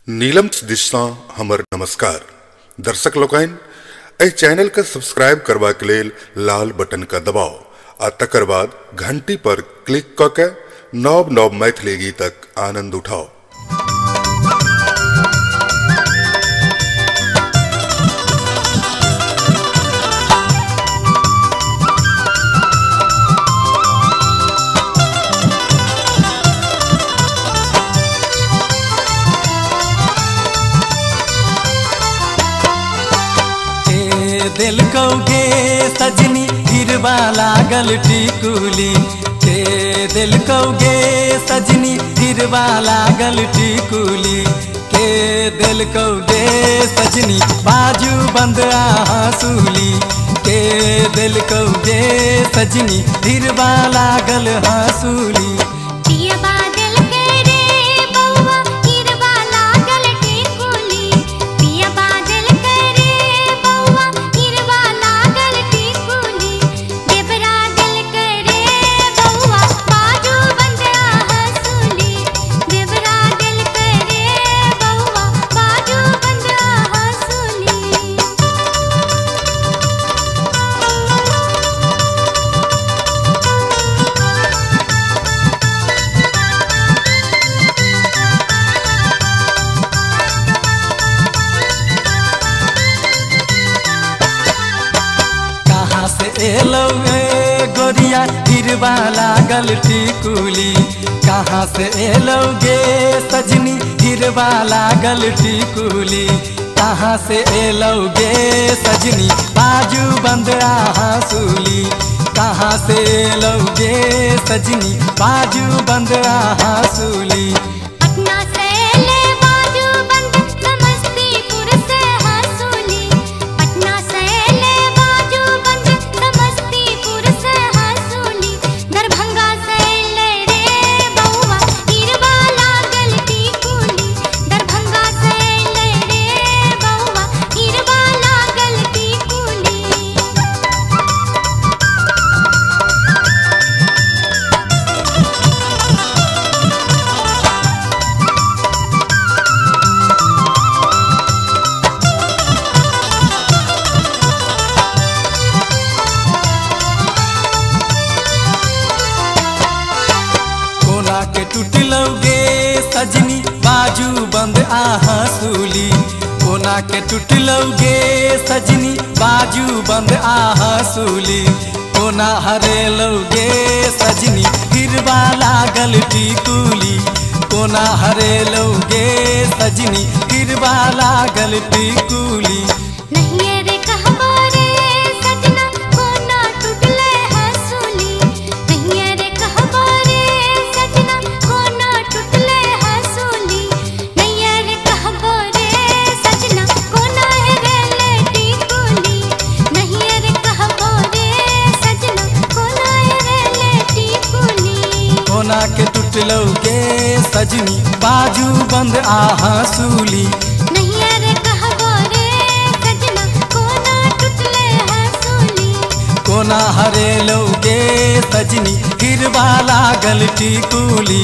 नीलम दिशा हमर नमस्कार दर्शक लोकन एह चैनल का सब्सक्राइब करवा के लेल लाल बटन का दबाओ आ तकर बाद घंटी पर क्लिक करके नव नव मैथिली गीतक आनंद उठाओ। दिल कौगे सजनी गिरवा लागल टिकुली के दिल कौगे सजनी गिरवा लागल टिकुली के दिल कौगे सजनी बाजू बंद हंसूली के दिल कौगे सजनी गिरवा लागल हंसूली। गोरिया गिरवा लागल टिकुली कहाँ से एलोगे सजनी गिरवा लागल टिकुली कहाँ से एलोगे सजनी बाजू बंद हंसूली कहाँ से एलोगे सजनी बाजू बंद हंसूली। टूटलोगे सजनी बाजू बंद हंसूली कोना के टूटलोगे सजनी बाजू बंद हंसूली कोना हरेलोगे सजनी गिरवा लागल टिकुली कोना हरेलोगे सजनी गिरवा लागल टिकुली। कोना के टूटलोगे सजनी बाजू बंद हंसूली कोना हरेलोगे सजनी गिरवा लागल टिकुली।